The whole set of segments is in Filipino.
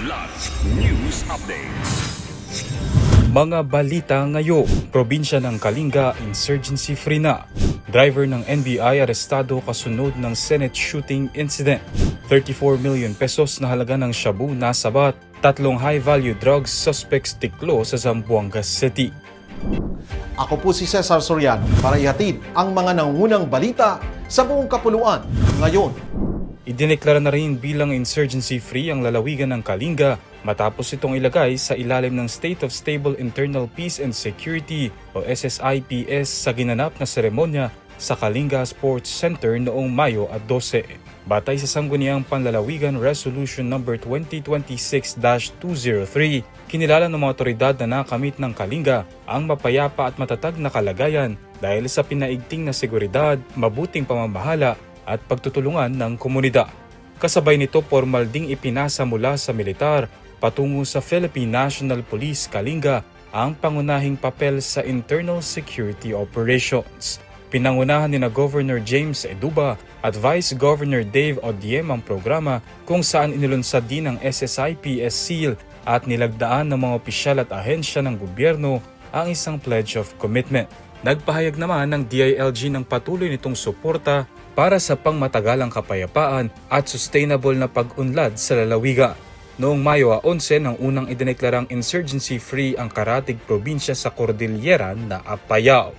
Kidlat News Updates. Mga balita ngayon, probinsya ng Kalinga, insurgency free na. Driver ng NBI arestado kasunod ng Senate shooting incident. 34 million pesos na halaga ng shabu nasabat. 3 high-value drugs suspects tiklo sa Zamboanga City. Ako po si Cesar Soriano para ihatid ang mga nangunang balita sa buong kapuluan ngayon. Idineklara na rin bilang insurgency-free ang lalawigan ng Kalinga matapos itong ilagay sa ilalim ng State of Stable Internal Peace and Security o SSIPS sa ginanap na seremonya sa Kalinga Sports Center noong Mayo 12. Batay sa Sangguniang Panlalawigan Resolution No. 2026-203, kinilala ng mga otoridad na nakamit ng Kalinga ang mapayapa at matatag na kalagayan dahil sa pinaigting na seguridad, mabuting pamamahala at pagtutulungan ng komunidad. Kasabay nito, formal ding ipinasa mula sa militar patungo sa Philippine National Police Kalinga ang pangunahing papel sa internal security operations. Pinangunahan ni Governor James Eduba at Vice Governor Dave Odiem ang programa kung saan inilunsad din ang SSIPS seal at nilagdaan ng mga opisyal at ahensya ng gobyerno ang isang pledge of commitment. Nagpahayag naman ng DILG ng patuloy nitong suporta para sa pangmatagalang kapayapaan at sustainable na pag-unlad sa lalawigan. Noong Mayo 11 nang unang idineklarang insurgency-free ang karatig probinsya sa Cordillera na Apayao.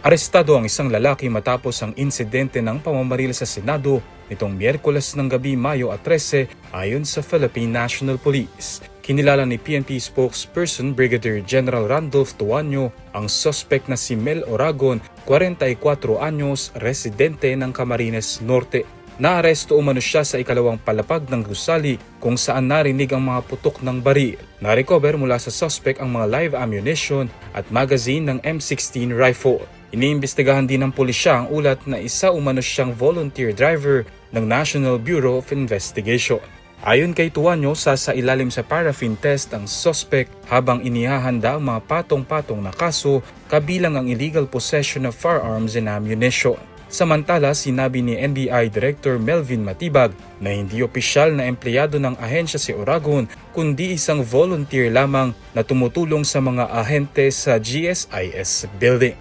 Arestado ang isang lalaki matapos ang insidente ng pamamaril sa Senado nitong Miyerkules ng gabi Mayo 13 ayon sa Philippine National Police. Kinilala ni PNP spokesperson Brigadier General Randolph Tuanyo ang suspect na si Mel Oragon, 44 anyos, residente ng Camarines Norte. Naaresto umano siya sa ikalawang palapag ng gusali kung saan narinig ang mga putok ng baril. Narecover mula sa suspect ang mga live ammunition at magazine ng M16 rifle. Iniimbestigahan din ng pulisya ang ulat na isa umano siyang volunteer driver ng National Bureau of Investigation. Ayon kay Tuanyo, sasailalim sa paraffin test ang suspect habang inihahanda ang mga patong-patong na kaso kabilang ang illegal possession of firearms and ammunition. Samantala, sinabi ni NBI Director Melvin Matibag na hindi opisyal na empleyado ng ahensya si Oragon kundi isang volunteer lamang na tumutulong sa mga ahente sa GSIS building.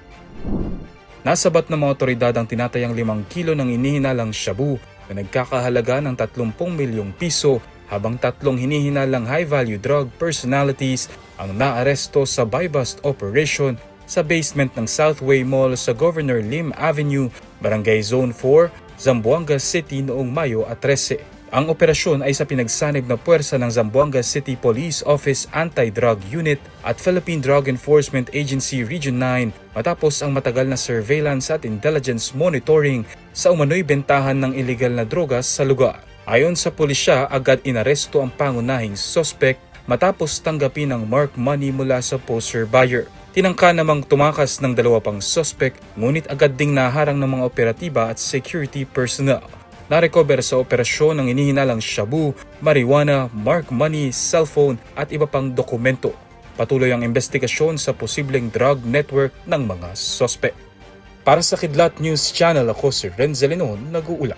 Nasabat ng mga otoridad ang tinatayang 5 kilo ng inihinalang shabu na nagkakahalaga ng 30 milyong piso habang 3 hinihinalang high-value drug personalities ang naaresto sa buy-bust operation sa basement ng Southway Mall sa Governor Lim Avenue, Barangay Zone 4, Zamboanga City noong Mayo 13. Ang operasyon ay sa pinagsanib na puwersa ng Zamboanga City Police Office Anti-Drug Unit at Philippine Drug Enforcement Agency Region 9 matapos ang matagal na surveillance at intelligence monitoring sa umano'y bentahan ng iligal na drogas sa lugar. Ayon sa pulisya, agad inaresto ang pangunahing suspect matapos tanggapin ang mark money mula sa poster buyer. Tinangka namang tumakas ng 2 pang suspect ngunit agad ding naharang ng mga operatiba at security personnel. Narecover sa operasyon ng inihinalang shabu, marijuana, mark money, cellphone at iba pang dokumento. Patuloy ang investigasyon sa posibleng drug network ng mga suspect. Para sa Kidlat News Channel, ako si Renzel Lenon, nag-uulat.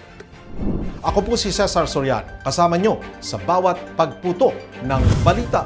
Ako po si Cesar Soriano, kasama nyo sa bawat pagputo ng balita.